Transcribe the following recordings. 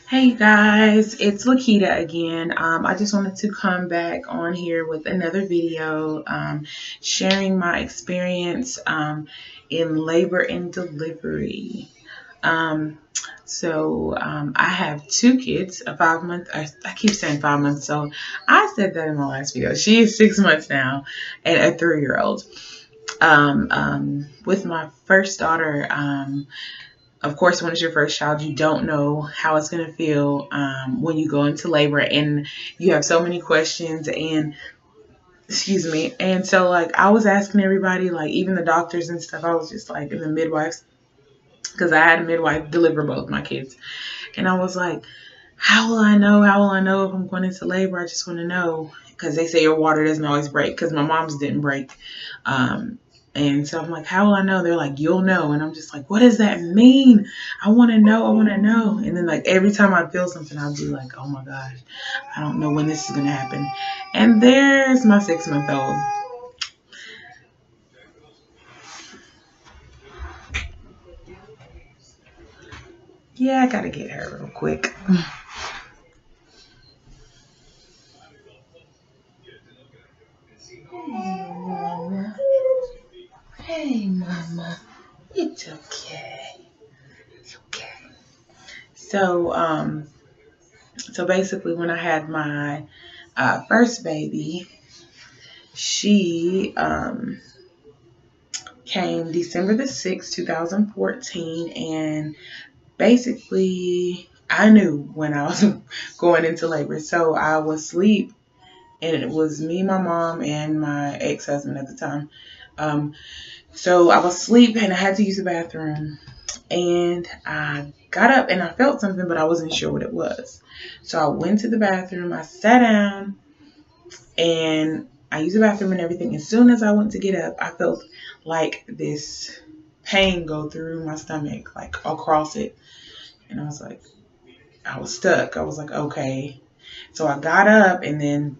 Hey guys, it's Lakita again. I just wanted to come back on here with another video sharing my experience in labor and delivery. Um, I have two kids, a 5 month, I keep saying 5 months, so I said that in my last video. She is 6 months now and a 3-year-old. With my first daughter, of course, when it's your first child, you don't know how it's going to feel when you go into labor, and you have so many questions. And excuse me. And so, like, I was asking everybody, like, even the doctors and stuff. I was just like, in the midwives, because I had a midwife deliver both my kids, and I was like, how will I know? How will I know if I'm going into labor? I just want to know, because they say your water doesn't always break, because my mom's didn't break. Um, and so I'm like, how will I know? They're like, you'll know. And I'm just like, what does that mean? I want to know. I want to know. And then, like, every time I feel something, I'll be like, oh my gosh, I don't know when this is going to happen. And there's my 6-month-old. Yeah, I got to get her real quick. Hey, Mama. Hey, Mama. It's okay. It's okay. So basically, when I had my first baby, she came December the 6th, 2014, and basically, I knew when I was going into labor. So I was asleep, and it was me, my mom, and my ex-husband at the time. So I was asleep, and I had to use the bathroom, and I got up and I felt something, but I wasn't sure what it was. So I went to the bathroom, I sat down, and I used the bathroom and everything. As soon as I went to get up, I felt like this pain go through my stomach, like across it. And I was like, I was stuck. I was like, okay. So I got up, and then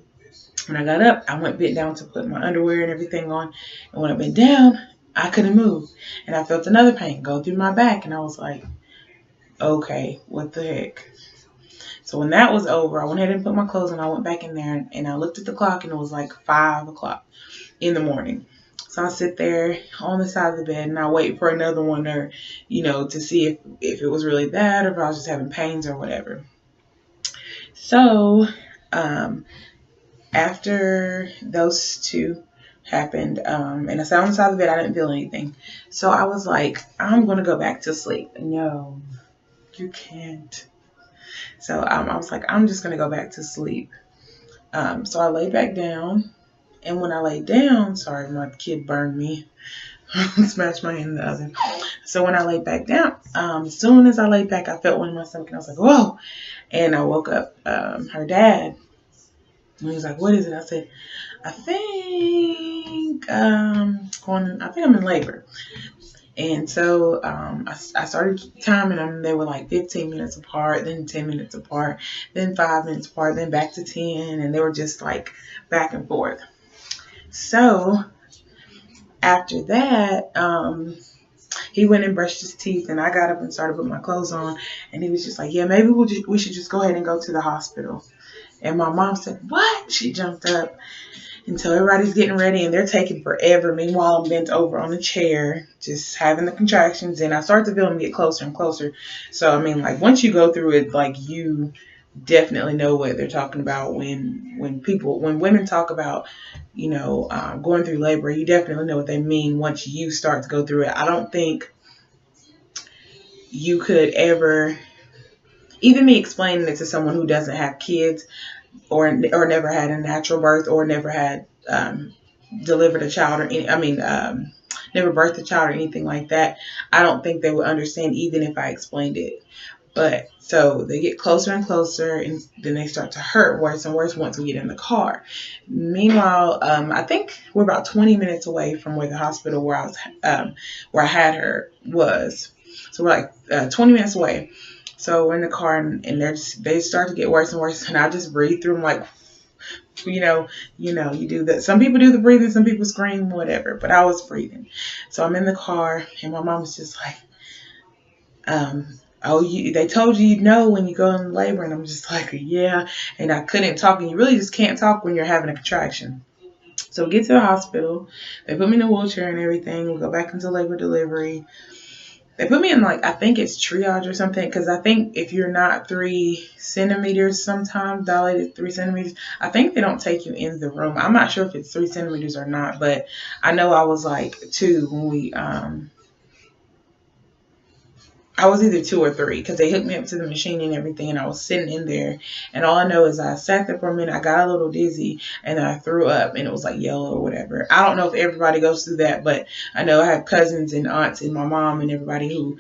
when I got up, I went bent down to put my underwear and everything on. And when I bent down, I couldn't move. And I felt another pain go through my back. And I was like, okay, what the heck? So when that was over, I went ahead and put my clothes on. I went back in there, and I looked at the clock, and it was like 5 o'clock in the morning. So I sit there on the side of the bed, and I wait for another one, or, to see if it was really bad, or if I was just having pains or whatever. So after those two happened, and I sat on the side of the bed, I didn't feel anything. So I was like, I'm going to go back to sleep. No, you can't. So I was like, I'm just going to go back to sleep. So I laid back down. And when I laid down, sorry, my kid burned me. Smashed my hand in the oven. So when I laid back down, as soon as I laid back, I felt one in my stomach, and I was like, whoa. And I woke up her dad. And he was like, what is it? I said, I think I'm in labor. And so I started timing them. They were like 15 minutes apart, then 10 minutes apart, then 5 minutes apart, then back to 10. And they were just like back and forth. So after that, he went and brushed his teeth, and I got up and started putting my clothes on. And he was just like, yeah, maybe we should just go ahead and go to the hospital. And my mom said, what? She jumped up. And so everybody's getting ready, and they're taking forever. Meanwhile, I'm bent over on a chair, just having the contractions. And I start to feel them get closer and closer. So, I mean, like, once you go through it, like, you definitely know what they're talking about when women talk about, going through labor. You definitely know what they mean once you start to go through it. I don't think you could ever, even me explaining it to someone who doesn't have kids, or never had a natural birth, or never had delivered a child, or never birthed a child or anything like that, I don't think they would understand even if I explained it. But so they get closer and closer, and then they start to hurt worse and worse once we get in the car. Meanwhile, I think we're about 20 minutes away from where the hospital where I had her was. So we're like 20 minutes away. So we're in the car, and they start to get worse and worse, and I just breathe through them, like, you do that. Some people do the breathing, some people scream, whatever, but I was breathing. So I'm in the car, and my mom was just like, oh, they told you you'd know when you go in labor. And I'm just like, yeah. And I couldn't talk. And you really just can't talk when you're having a contraction. So we get to the hospital. They put me in a wheelchair and everything. We go back into labor delivery. They put me in, like, I think it's triage or something, because I think if you're not 3 centimeters, sometimes dilated 3 centimeters, I think they don't take you in the room. I'm not sure if it's 3 centimeters or not, but I know I was like 2 when I was either 2 or 3, because they hooked me up to the machine and everything, and I was sitting in there. And all I know is I sat there for a minute, I got a little dizzy, and then I threw up, and it was like yellow or whatever. I don't know if everybody goes through that, but I know I have cousins and aunts and my mom and everybody who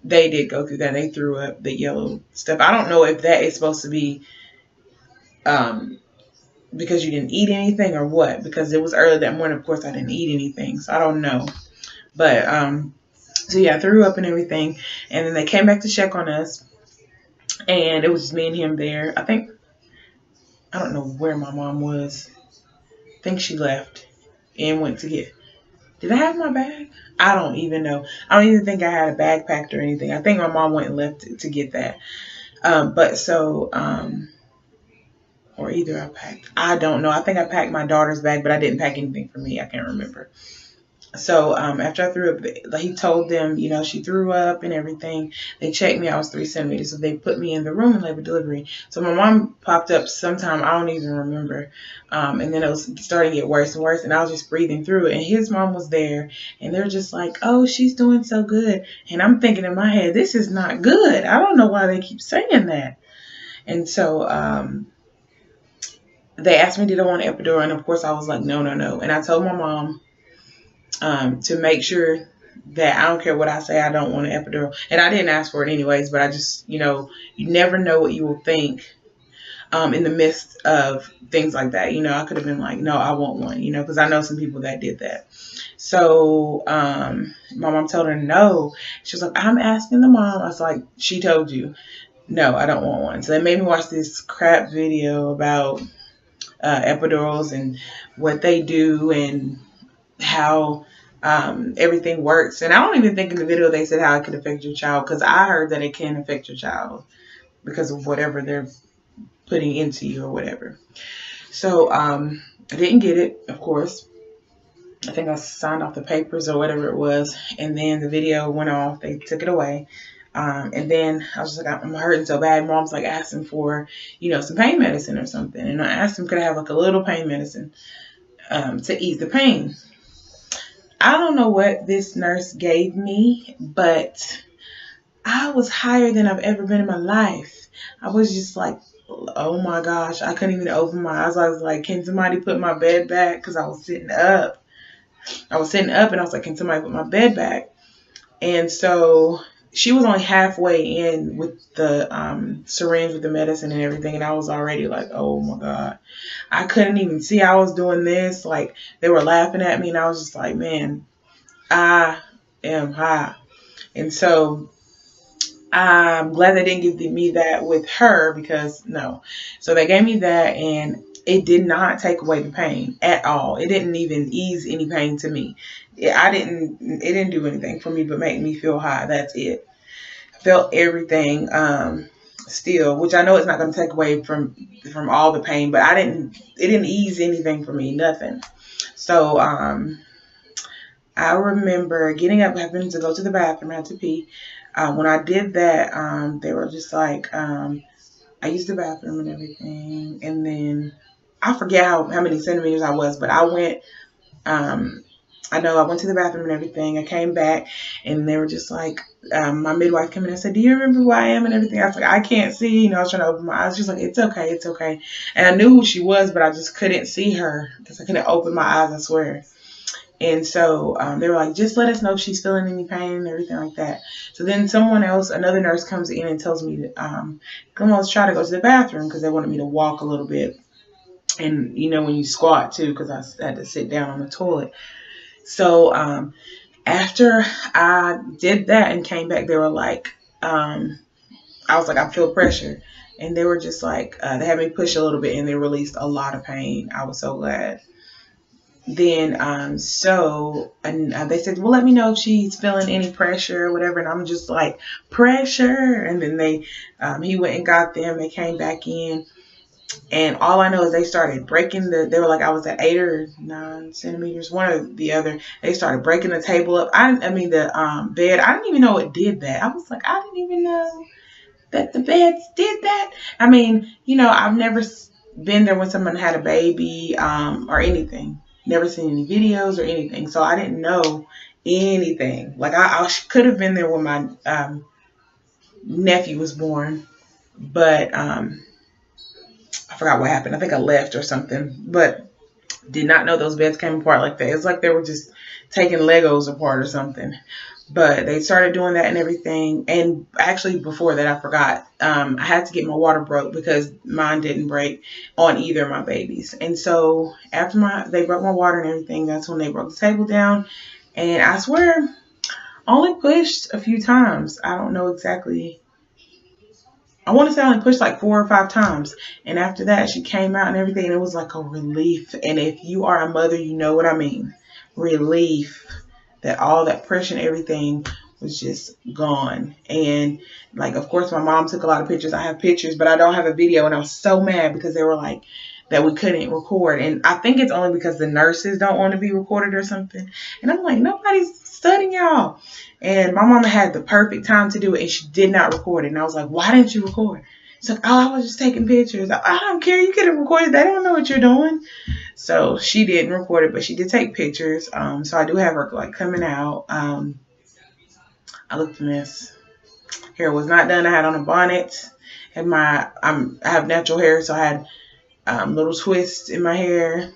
they did go through that. They threw up the yellow stuff. I don't know if that is supposed to be because you didn't eat anything or what, because it was early that morning. Of course, I didn't eat anything, so I don't know. But so yeah, I threw up and everything, and then they came back to check on us, and it was just me and him there. I don't know where my mom was. I think she left and went to get. Did I have my bag? I don't even know. I don't even think I had a bag packed or anything. I think my mom went and left to get that. Or either I packed. I don't know. I think I packed my daughter's bag, but I didn't pack anything for me. I can't remember. So after I threw up, he told them, she threw up and everything. They checked me. I was 3 centimeters. So they put me in the room in labor delivery. So my mom popped up sometime. I don't even remember. And then it was starting to get worse and worse. And I was just breathing through it. And his mom was there. And they're just like, oh, she's doing so good. And I'm thinking in my head, this is not good. I don't know why they keep saying that. And so they asked me, did I want an epidural? And of course I was like, no, no, no. And I told my mom, to make sure that I don't care what I say, I don't want an epidural. And I didn't ask for it anyways, but I just, you never know what you will think in the midst of things like that. I could have been like, no, I want one, because I know some people that did that. So my mom told her no. She was like, I'm asking the mom. I was like, she told you. No, I don't want one. So they made me watch this crap video about epidurals and what they do and how everything works. And I don't even think in the video they said how it could affect your child, because I heard that it can affect your child because of whatever they're putting into you or whatever. So I didn't get it, of course. I think I signed off the papers or whatever it was, and then the video went off. They took it away. And then I was like, I'm hurting so bad. Mom's like asking for, some pain medicine or something. And I asked him, could I have like a little pain medicine to ease the pain? I don't know what this nurse gave me, but I was higher than I've ever been in my life. I was just like, oh my gosh, I couldn't even open my eyes. I was like, can somebody put my bed back? Because I was sitting up. And I was like, can somebody put my bed back? And so she was only halfway in with the syringe with the medicine and everything. And I was already like, oh my God. I couldn't even see I was doing this. Like, they were laughing at me, and I was just like, man, I am high. And so I'm glad they didn't give me that with her, because no. So they gave me that, and it did not take away the pain at all. It didn't even ease any pain to me. It didn't do anything for me but make me feel high. That's it. I felt everything still, which I know it's not going to take away from all the pain, but it didn't ease anything for me, nothing. So I remember getting up, having to go to the bathroom, I had to pee. When I did that, they were just like, I used the bathroom and everything, and then I forget how many centimeters I was, but I went, I know I went to the bathroom and everything. I came back, and they were just like, my midwife came in and said, do you remember who I am and everything? I was like, I can't see. I was trying to open my eyes. She's like, it's okay, it's okay. And I knew who she was, but I just couldn't see her because I couldn't open my eyes, I swear. And so they were like, just let us know if she's feeling any pain and everything like that. So then another nurse comes in and tells me, come on, let's try to go to the bathroom, because they wanted me to walk a little bit. And, when you squat too, because I had to sit down on the toilet. So after I did that and came back, they were like, I was like, I feel pressure. And they were just like, they had me push a little bit, and they released a lot of pain. I was so glad. then they said, well, let me know if she's feeling any pressure or whatever. And I'm just like, pressure. And then he went and got them. They came back in. And all I know is they started breaking they were like, I was at 8 or 9 centimeters, one or the other. They started breaking the table up. I mean, the bed. I didn't even know it did that. I was like, I didn't even know that the beds did that. I mean, I've never been there when someone had a baby or anything. Never seen any videos or anything. So I didn't know anything. Like I could have been there when my nephew was born, but I forgot what happened. I think I left or something, but did not know those beds came apart like that. It's like they were just taking Legos apart or something. But they started doing that and everything. And actually before that, I forgot. I had to get my water broke because mine didn't break on either of my babies. And so after they broke my water and everything, that's when they broke the table down. And I swear, only pushed a few times. I don't know exactly. I want to say I only pushed like 4 or 5 times. And after that, she came out and everything. And it was like a relief. And if you are a mother, you know what I mean. Relief. That all that pressure and everything was just gone. And like, of course, my mom took a lot of pictures. I have pictures, but I don't have a video. And I was so mad because they were like that we couldn't record. And I think it's only because the nurses don't want to be recorded or something. And I'm like, nobody's studying y'all. And my mama had the perfect time to do it, and she did not record it. And I was like, why didn't you record? She's like, oh, I was just taking pictures. I don't care. You could have recorded. They don't know what you're doing. So she didn't record it, but she did take pictures. So I do have her like coming out. I looked a mess. Hair was not done. I had on a bonnet. And I have natural hair, so I had little twists in my hair.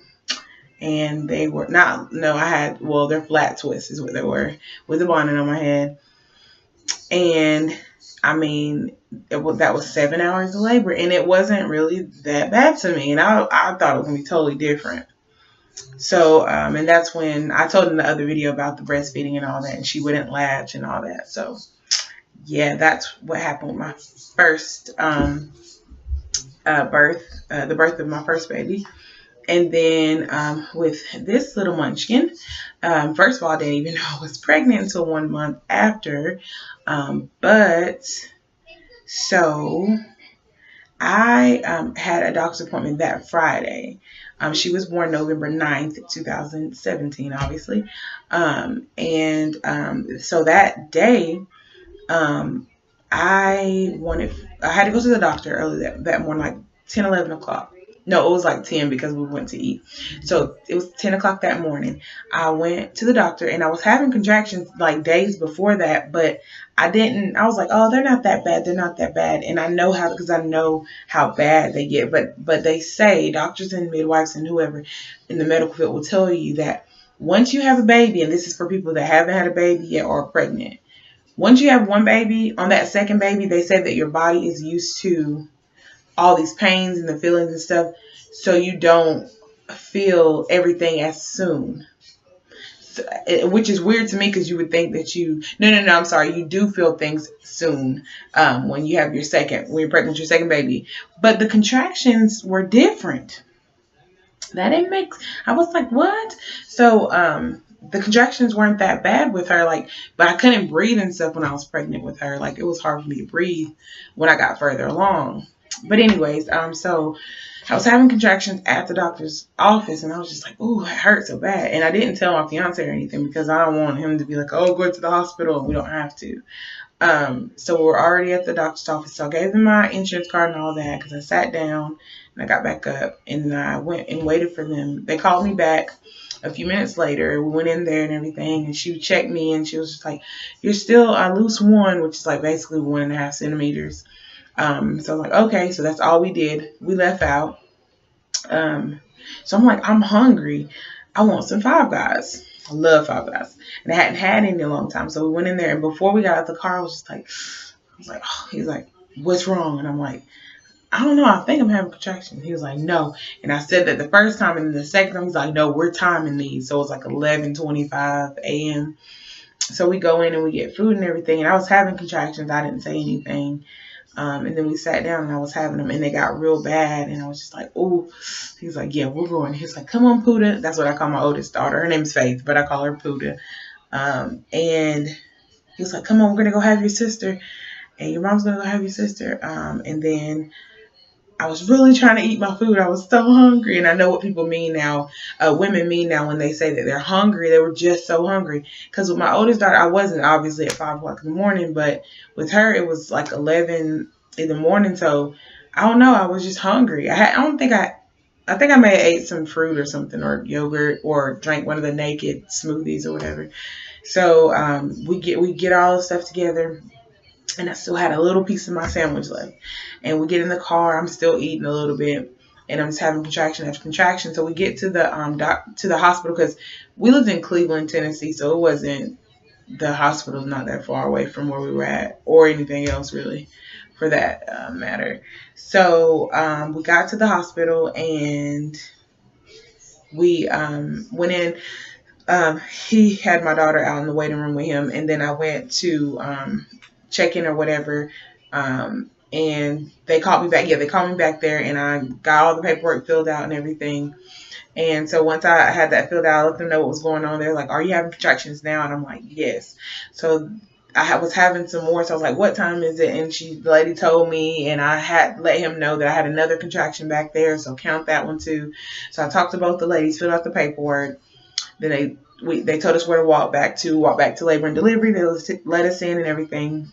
And they were not, no, they're flat twists is what they were, with a bonnet on my head. And I mean, that was 7 hours of labor, and it wasn't really that bad to me. And I thought it was going to be totally different. So, and that's when I told in the other video about the breastfeeding and all that, and she wouldn't latch and all that. So yeah, that's what happened with my first birth, the birth of my first baby. And then with this little munchkin, first of all, I didn't even know I was pregnant until 1 month after. But so I had a doctor's appointment that Friday. She was born November 9th, 2017, obviously. So that day, I had to go to the doctor early that morning, like 10, 11 o'clock. No, it was like 10 because we went to eat. So it was 10 o'clock that morning. I went to the doctor, and I was having contractions like days before that, but I was like, oh, they're not that bad. They're not that bad. And I know because I know how bad they get. But they say, doctors and midwives and whoever in the medical field will tell you that once you have a baby, and this is for people that haven't had a baby yet or are pregnant, once you have one baby, on that second baby, they say that your body is used to all these pains and the feelings and stuff, so you don't feel everything as soon. So, which is weird to me because you would think that you do feel things soon when you're pregnant with your second baby. But the contractions were different. I was like, what? So the contractions weren't that bad with her, but I couldn't breathe and stuff when I was pregnant with her. Like, it was hard for me to breathe when I got further along. But anyways, so I was having contractions at the doctor's office, and I was just like, ooh, it hurts so bad. And I didn't tell my fiance or anything because I don't want him to be like, oh, go to the hospital. We don't have to. So we're already at the doctor's office. So I gave them my insurance card and all that because I sat down and I got back up, and I went and waited for them. They called me back a few minutes later. We went in there and everything, and she checked me, and she was just like, you're still loose 1, which is like basically 1.5 centimeters. So I was like, okay, so that's all we did. We left out. So I'm like, I'm hungry. I want some Five Guys. I love Five Guys. And I hadn't had any in a long time. So we went in there, and before we got out of the car, I was like, oh, he's like, what's wrong? And I'm like, I don't know. I think I'm having contractions. He was like, no. And I said that the first time, and then the second time, he's like, no, we're timing these. So it was like 11:25 a.m. So we go in and we get food and everything. And I was having contractions. I didn't say anything. And then we sat down and I was having them and they got real bad. And I was just like, oh, he's like, yeah, we're going. He's like, come on, Puda. That's what I call my oldest daughter. Her name's Faith, but I call her Puda. And he was like, come on, we're going to go have your sister. And your mom's going to go have your sister. And then I was really trying to eat my food. I was so hungry. And I know what people mean now, women mean now when they say that they're hungry. They were just so hungry. Because with my oldest daughter, I wasn't obviously at 5 o'clock in the morning. But with her, it was like 11 in the morning. So I don't know. I was just hungry. I think I may have ate some fruit or something, or yogurt, or drank one of the naked smoothies or whatever. So we get all the stuff together. And I still had a little piece of my sandwich left. And we get in the car. I'm still eating a little bit, and I'm just having contraction after contraction. So we get to the hospital, because we lived in Cleveland, Tennessee, so it wasn't, the hospital's not that far away from where we were at, or anything else really, for that matter. So we got to the hospital and we went in. He had my daughter out in the waiting room with him, and then I went to check in or whatever, and they called me back. Yeah, they called me back there, and I got all the paperwork filled out and everything. And so once I had that filled out, I let them know what was going on. They're like, are you having contractions now? And I'm like, yes. So I was having some more. So I was like, what time is it? And the lady told me, and I had let him know that I had another contraction back there. So count that one too. So I talked to both the ladies, filled out the paperwork. Then they told us where to walk back to labor and delivery. They let us in and everything.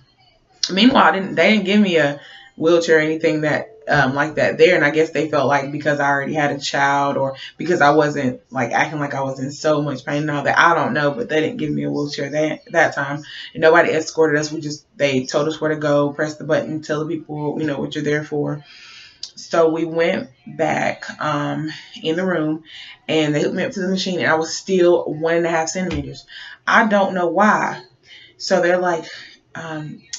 Meanwhile, they didn't give me a wheelchair or anything that like that there. And I guess they felt like because I already had a child, or because I wasn't like acting like I was in so much pain and all that. I don't know, but they didn't give me a wheelchair that time. And nobody escorted us. They told us where to go, press the button, tell the people, what you're there for. So we went back in the room, and they hooked me up to the machine, and I was still 1.5 centimeters. I don't know why. So they're like,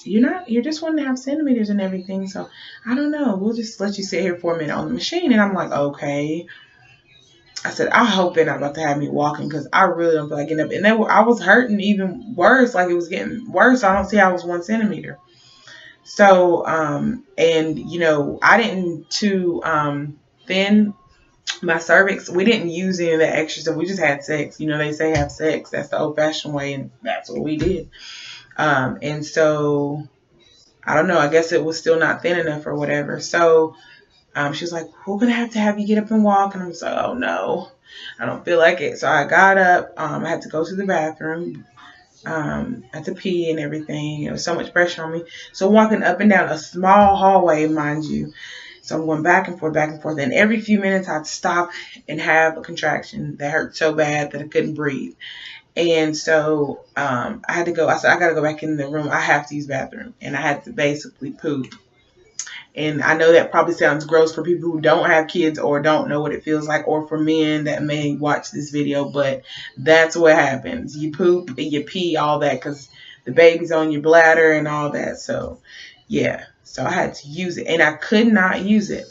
you're just 1.5 centimeters and everything. So I don't know. We'll just let you sit here for a minute on the machine. And I'm like, okay. I said, I hope they're not about to have me walking, because I really don't feel like getting up. And I was hurting even worse. Like it was getting worse. I don't see how it was 1 centimeter. So, and I didn't thin my cervix. We didn't use any of that extra stuff. We just had sex. They say have sex. That's the old fashioned way. And that's what we did. And so I don't know, I guess it was still not thin enough or whatever. So she was like, we're going to have you get up and walk. And I'm just like, oh no, I don't feel like it. So I got up. I had to go to the bathroom. I had to pee and everything. It was so much pressure on me. So walking up and down a small hallway, mind you. So I'm going back and forth, back and forth. And every few minutes I'd stop and have a contraction that hurt so bad that I couldn't breathe. And so I had to go. I said, I got to go back in the room. I have to use the bathroom. And I had to basically poop. And I know that probably sounds gross for people who don't have kids or don't know what it feels like, or for men that may watch this video, but that's what happens. You poop and you pee, all that, because the baby's on your bladder and all that. So, yeah. So I had to use it, and I could not use it.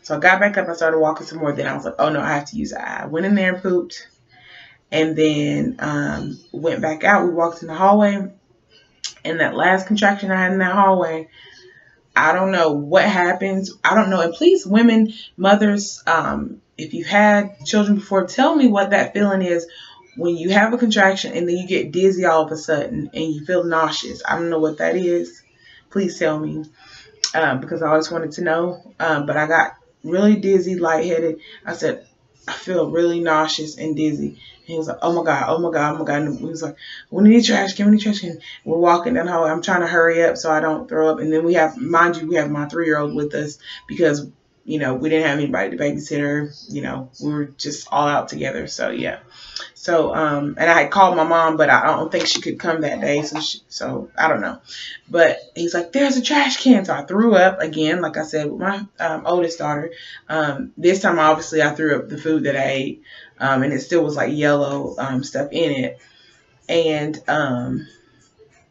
So I got back up. I started walking some more. Then I was like, oh, no, I have to use it. I went in there and pooped, and then went back out. We walked in the hallway, and that last contraction I had in that hallway, I don't know what happens. I don't know. And please, women, mothers, if you've had children before, tell me what that feeling is when you have a contraction and then you get dizzy all of a sudden and you feel nauseous. I don't know what that is. Please tell me, because I always wanted to know. But I got really dizzy, lightheaded. I said, I feel really nauseous and dizzy. And he was like, oh my God, oh my God, oh my God. And he was like, we need trash can, we need trash can. We're walking down the hallway. I'm trying to hurry up so I don't throw up. And then we have my 3-year-old with us, because, we didn't have anybody to babysit her. We were just all out together. So, yeah. So, and I had called my mom, but I don't think she could come that day. So I don't know. But he's like, there's a trash can. So I threw up again, like I said, with my oldest daughter. This time, obviously, I threw up the food that I ate. And it still was like yellow stuff in it. And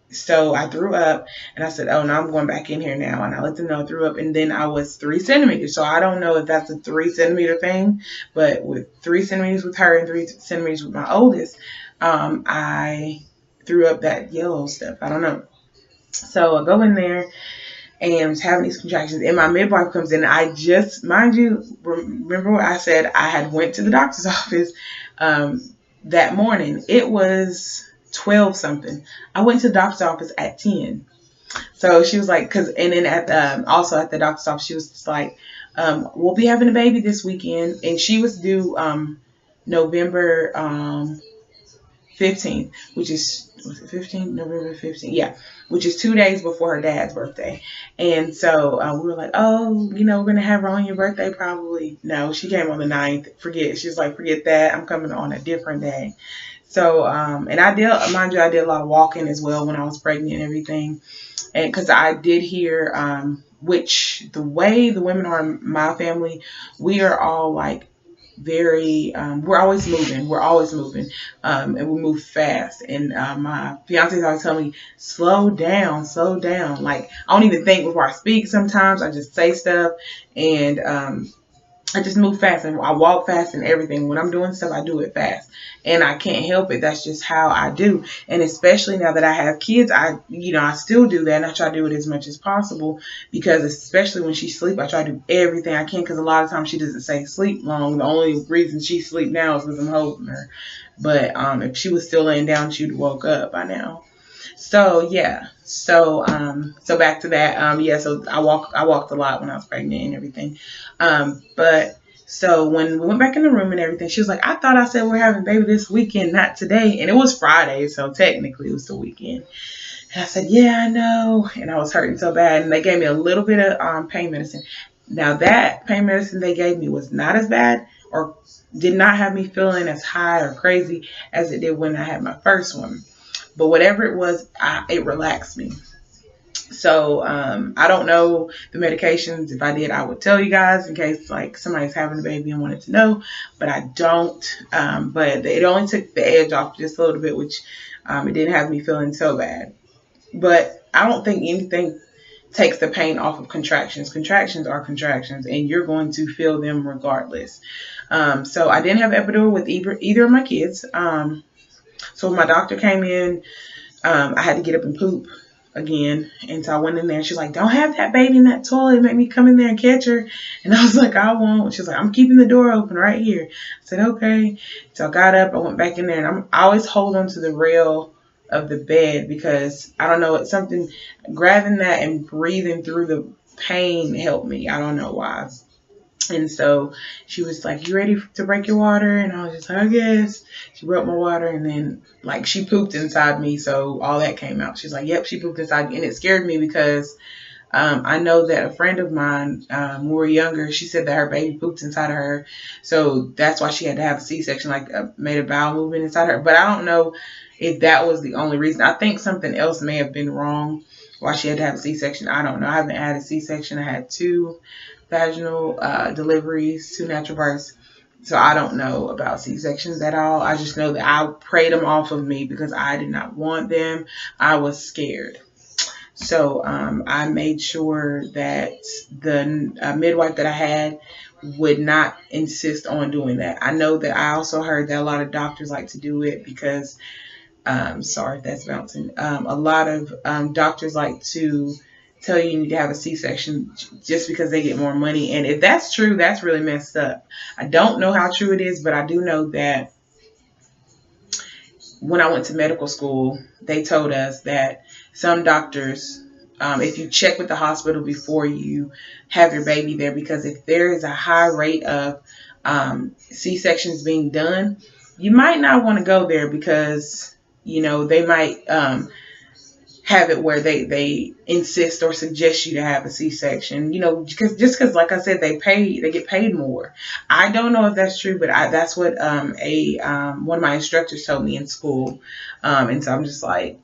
so I threw up, and I said, oh, no, I'm going back in here now. And I let them know I threw up. And then I was 3 centimeters. So I don't know if that's a 3 centimeter thing, but with 3 centimeters with her and 3 centimeters with my oldest, I threw up that yellow stuff. I don't know. So I go in there and was having these contractions, and my midwife comes in. I just, mind you, remember what I said? I had went to the doctor's office that morning. It was 12 something. I went to the doctor's office at 10. So she was like, and then also at the doctor's office, she was just like, we'll be having a baby this weekend, and she was due November 15th, which is, was it 15th? November 15th, yeah, which is 2 days before her dad's birthday. And so we were like, oh, we're going to have her on your birthday probably. No, she came on the 9th. She's like, forget that. I'm coming on a different day. So, and I did, mind you, I did a lot of walking as well when I was pregnant and everything. And because I did hear, which the way the women are in my family, we are all like very, we're always moving, and we move fast. And my fiance is always telling me, slow down. Like, I don't even think before I speak sometimes. I just say stuff, and I just move fast, and I walk fast and everything. When I'm doing stuff, I do it fast, and I can't help it. That's just how I do. And especially now that I have kids, I still do that, and I try to do it as much as possible, because especially when she sleep, I try to do everything I can, because a lot of times she doesn't stay sleep long. The only reason she sleep now is because I'm holding her. But if she was still laying down, she'd woke up by now. So yeah. So back to that. So I walked a lot when I was pregnant and everything. But so when we went back in the room and everything, she was like, I thought I said we're having a baby this weekend, not today. And it was Friday, so technically it was the weekend. And I said, yeah, I know. And I was hurting so bad. And they gave me a little bit of pain medicine. Now that pain medicine they gave me was not as bad, or did not have me feeling as high or crazy as it did when I had my first one. But whatever it was, it relaxed me. So I don't know the medications. If I did, I would tell you guys in case like somebody's having a baby and wanted to know. But I don't. But it only took the edge off just a little bit, which it didn't have me feeling so bad. But I don't think anything takes the pain off of contractions. Contractions are contractions, and you're going to feel them regardless. So I didn't have epidural with either of my kids. So when my doctor came in, I had to get up and poop again. And so I went in there, and she's like, don't have that baby in that toilet. Make me come in there and catch her. And I was like, I won't. She's like, I'm keeping the door open right here. I said, okay. So I got up, I went back in there, and I always hold on to the rail of the bed, because I don't know, it's something, grabbing that and breathing through the pain helped me. I don't know why. And so she was like, you ready to break your water? And I was just like, I guess. She broke my water, and then like she pooped inside me. So all that came out. She's like, yep, she pooped inside me. And it scared me, because I know that a friend of mine, when we were younger, she said that her baby pooped inside of her. So that's why she had to have a C-section, like made a bowel movement inside her. But I don't know if that was the only reason. I think something else may have been wrong why she had to have a C-section. I don't know. I haven't had a C-section. I had 2 vaginal deliveries, 2 natural births. So I don't know about C-sections at all. I just know that I prayed them off of me because I did not want them. I was scared. So I made sure that the midwife that I had would not insist on doing that. I know that I also heard that a lot of doctors like to do it because, sorry if that's bouncing. A lot of doctors like to tell you need to have a C-section just because they get more money. And if that's true, that's really messed up. I don't know how true it is, but I do know that when I went to medical school, they told us that some doctors, if you check with the hospital before you have your baby there, because if there is a high rate of C-sections being done, you might not want to go there, because, they might have it where they insist or suggest you to have a C-section, because like I said, they get paid more. I don't know if that's true, but that's what one of my instructors told me in school. And so I'm just like,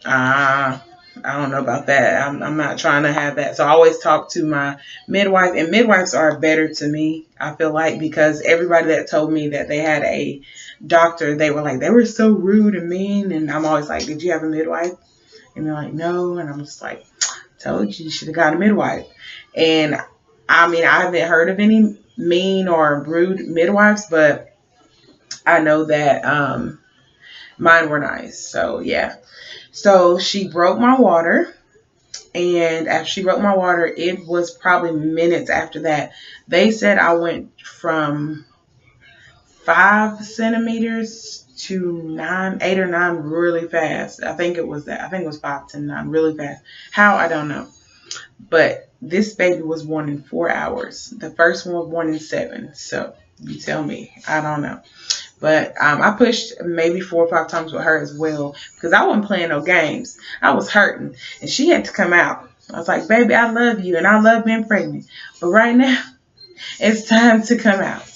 I don't know about that. I'm not trying to have that. So I always talk to my midwife, and midwives are better to me, I feel like, because everybody that told me that they had a doctor, they were so rude and mean. And I'm always like, did you have a midwife? And they're like, no. And I'm just like, told you should have got a midwife. And I mean, I haven't heard of any mean or rude midwives, but I know that Mine were nice. So yeah. So she broke my water. And after she broke my water, it was probably minutes after that. They said I went from 5 centimeters to 8 or 9 really fast. I think it was that. I think it was 5 to 9 really fast. How? I don't know. But this baby was born in 4 hours. The first one was born in 7. So you tell me. I don't know. But I pushed maybe 4 or 5 times with her as well because I wasn't playing no games. I was hurting and she had to come out. I was like, baby, I love you and I love being pregnant. But right now, it's time to come out.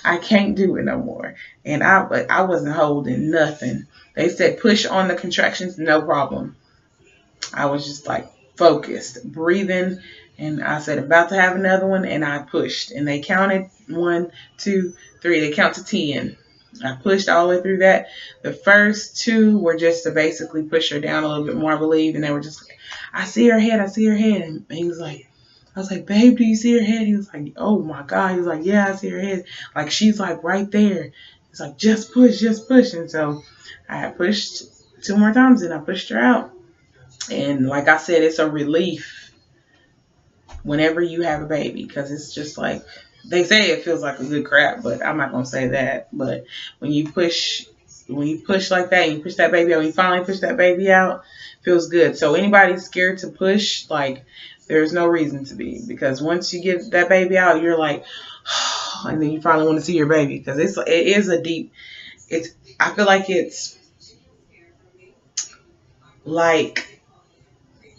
I can't do it no more. And I wasn't holding nothing. They said push on the contractions, no problem. I was just like focused, breathing. And I said, about to have another one. And I pushed. And they counted 1, 2, 3. They count to 10. I pushed all the way through that. The first 2 were just to basically push her down a little bit more, I believe. And they were just like, I see her head. I see her head. And he was like, I was like, babe, do you see her head? He was like, oh my God. He was like, yeah, I see her head. Like, she's like right there. He's like, just push, just push. And so I had pushed 2 more times and I pushed her out. And like I said, it's a relief whenever you have a baby because it's just like, they say it feels like a good crap, but I'm not going to say that. But when you push like that and you push that baby out, when you finally push that baby out, it feels good. So anybody scared to push, like, there's no reason to be, because once you get that baby out, you're like, and then you finally want to see your baby because it is a deep, I feel like it's like,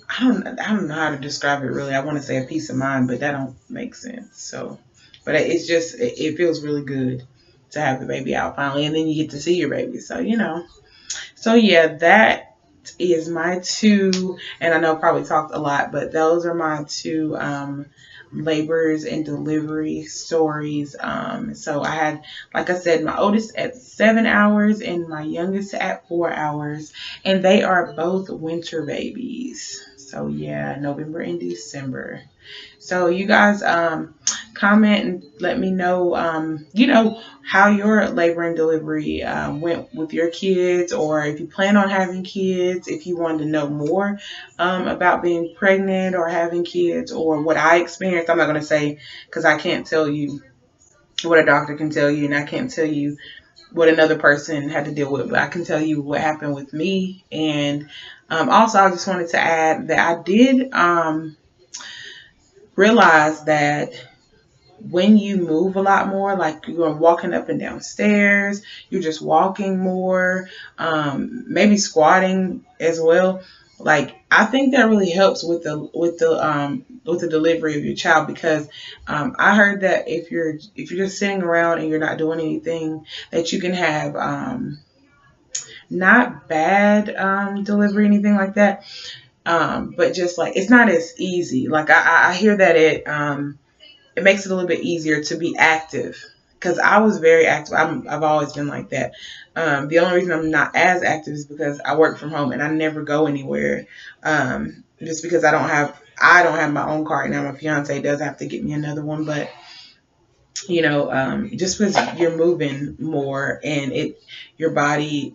I don't know how to describe it really. I want to say a peace of mind, but that don't make sense. So, but it's just, it feels really good to have the baby out finally, and then you get to see your baby. So, so yeah, that is my 2, and I know I probably talked a lot, but those are my 2 labors and delivery stories. So I had, like I said, my oldest at 7 hours and my youngest at 4 hours, and they are both winter babies. So yeah, November and December. So you guys comment and let me know, how your labor and delivery went with your kids, or if you plan on having kids, if you wanted to know more about being pregnant or having kids, or what I experienced. I'm not going to say, because I can't tell you what a doctor can tell you, and I can't tell you what another person had to deal with, but I can tell you what happened with me. And also, I just wanted to add that I did realize that when you move a lot more, like you're walking up and down stairs, you're just walking more, maybe squatting as well. Like, I think that really helps with the delivery of your child, because I heard that if you're just sitting around and you're not doing anything, that you can have not bad delivery, anything like that, but just like it's not as easy. Like I hear that it makes it a little bit easier to be active, because I was very active. I've always been like that. The only reason I'm not as active is because I work from home and I never go anywhere. Just because I don't have my own car right now. My fiance does have to get me another one, but just because you're moving more and your body,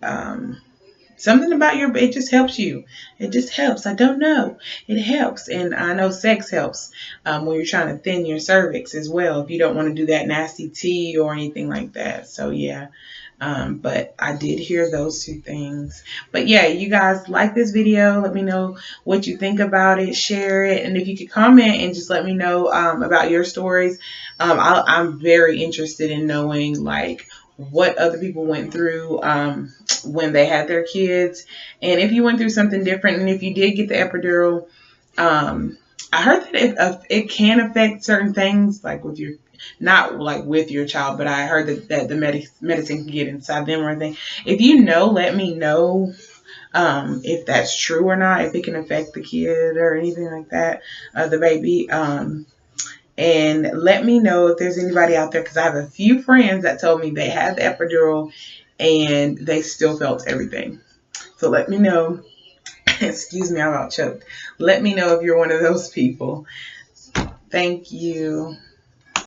something about it just helps you. It just helps. I don't know. It helps. And I know sex helps when you're trying to thin your cervix as well, if you don't want to do that nasty tea or anything like that. So, yeah. But I did hear those 2 things. But, yeah, you guys like this video. Let me know what you think about it. Share it. And if you could comment and just let me know about your stories. I'm very interested in knowing, like, what other people went through when they had their kids, and if you went through something different, and if you did get the epidural. I heard that it can affect certain things, like with your, not like with your child, but I heard that the medicine can get inside them or anything. If you know, let me know if that's true or not, if it can affect the kid or anything like that, the baby. And let me know if there's anybody out there, because I have a few friends that told me they had the epidural and they still felt everything. So let me know. Excuse me, I'm about choked. Let me know if you're one of those people. Thank you.